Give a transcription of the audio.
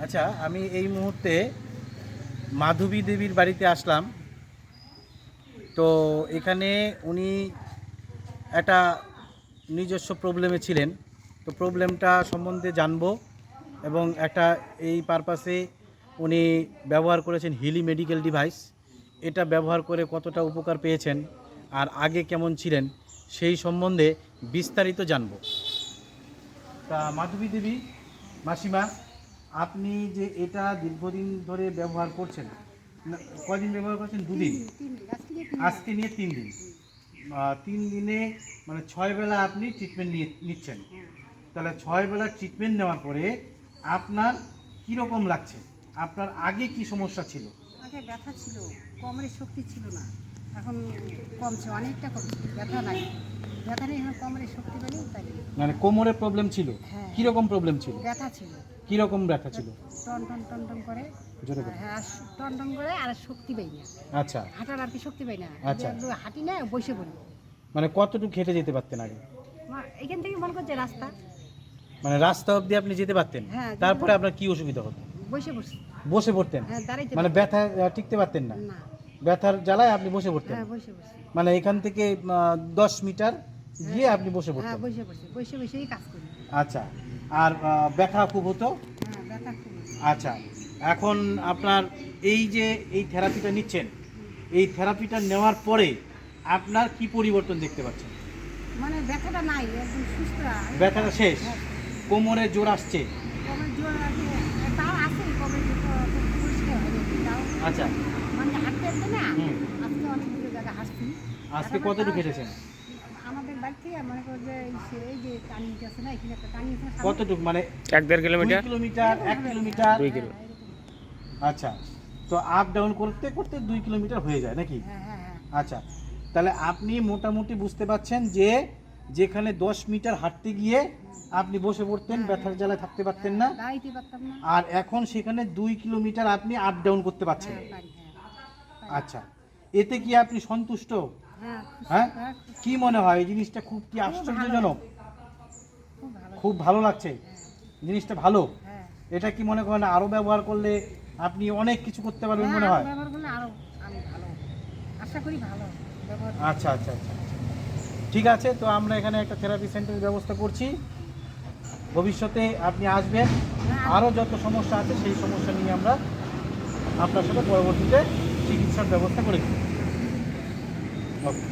আচ্ছা, আমি এই মুহূর্তে মাধবী দেবীর বাড়িতে আসলাম। তো এখানে উনি একটা নিজস্ব প্রবলেমে ছিলেন। তো প্রবলেমটা সম্বন্ধে জানবো এবং একটা এই পারপাসে উনি ব্যবহার করেছেন হিলি মেডিকেল ডিভাইস। এটা ব্যবহার করে কতটা উপকার পেয়েছেন আর আগে কেমন ছিলেন সেই সম্বন্ধে বিস্তারিত জানবো। তা মাধবী দেবী, মাসিমা, আপনি যে এটা দীর্ঘদিন ধরে ব্যবহার করছেন, কদিন ব্যবহার করছেন? দুদিন। আজকে নিয়ে 3 দিন। 3 দিনে মানে 6 বেলা আপনি ট্রিটমেন্ট নিচ্ছেন। তাহলে 6 বেলা ট্রিটমেন্ট নেওয়ার পরে আপনার কীরকম লাগছে? আপনার আগে কি সমস্যা ছিল? আগে ব্যথা ছিল, কোমরের শক্তি ছিল না, এখন কমছে, অনেকটা কমছে, ব্যথা নাই, ব্যথা নেই, এখন কোমরের শক্তি পেলেই তাই। মানে কোমরের প্রবলেম ছিল? হ্যাঁ। কীরকম প্রবলেম ছিল? ব্যথা ছিল। কীরকম ব্যথা ছিল? টন টন টন টন করে। জোরে বলুন। হ্যাঁ, টন টন করে আর শক্তি পাই না। আচ্ছা হাঁটার আর কি শক্তি পাই না। আচ্ছা। হাঁটি না, বসে পড়ি। মানে কতটুকু হেঁটে যেতে পারতেন আগে? এখান থেকে মনে করছে রাস্তা, মানে রাস্তা অবধি আপনি যেতে পারতেন? হ্যাঁ। তারপরে আপনার কি অসুবিধা হতো? বসে বসে। বসে পড়তেন? হ্যাঁ, দাঁড়াইতে মানে ব্যথা টিকতে পারতেন না? না। ব্যথার জ্বালায় আপনি বসে পড়তেন? হ্যাঁ, বসে বসে। মানে এখান থেকে 10 মিটার গিয়ে আপনি বসে হ্যাঁ, পড়তেন? বসে বসে, বসে বসেই কাজ করি। আচ্ছা। আর ব্যথা খুব হতো? হ্যাঁ, ব্যথা খুব। আচ্ছা, এখন আপনার এই যে এই থেরাপিটা নিচ্ছেন, এই থেরাপিটা নেওয়ার পরে আপনার কি পরিবর্তন দেখতে পাচ্ছেন? মানে ব্যথাটা নাই, একদম সুস্থ। ব্যথাটা শেষ? হ্যাঁ। কোমরে জোর আসছে? কোমরের জোর আছে, তাও আছে, কোমরের জোর পরিষ্কার হয়নি তাও। আচ্ছা। মানে হাঁটতে হাঁটতে না, হুম। আজকে অনেক দূরে জায়গা হাঁটছি। আজকে কতটুকু হেঁটেছেন? আমাদের বাড়ি থেকে মনে করো যে এই যে টানি আছে না, এখানে একটা টানি আছে না, কতটুকু মানে 1-1.5 কিলোমিটার? 2 kilometre, 1 kilometre? 2 কিলো। আচ্ছা, তো আপ ডাউন করতে করতে 2 কিলোমিটার হয়ে যায় নাকি? হ্যাঁ হ্যাঁ হ্যাঁ। আচ্ছা, তাহলে আপনি মোটামুটি বুঝতে পারছেন যে যেখানে 10 মিটার হাঁটতে গিয়ে আপনি বসে পড়তেন, ব্যথার জ্বালায় থাকতে পারতেন না, দাঁড়াইতে পারতাম না। আর এখন সেখানে 2 কিলোমিটার আপনি আপ ডাউন করতে পারছেন। হ্যাঁ, পারি, হ্যাঁ। আচ্ছা, এতে কি আপনি সন্তুষ্ট? হ্যাঁ, হ্যাঁ, হ্যাঁ, কি মনে হয় এই জিনিসটা খুব কি আশ্চর্যজনক? খুব ভালো। খুব ভালো লাগছে জিনিসটা? ভালো। হ্যাঁ। এটা কি মনে করেন আরো ব্যবহার করলে আপনি অনেক কিছু করতে পারবেন মনে হ্যাঁ, হয়? ব্যবহার করলে আরো আমি ভালো আশা করি, ভালো ব্যবহার। আচ্ছা আচ্ছা আচ্ছা, ঠিক আছে। তো আমরা এখানে একটা থেরাপি সেন্টারের ব্যবস্থা করছি। ভবিষ্যতে আপনি আসবেন, আরও যত সমস্যা আছে সেই সমস্যা নিয়ে আমরা আপনার সাথে পরবর্তীতে চিকিৎসার ব্যবস্থা করে দিই। ওকে।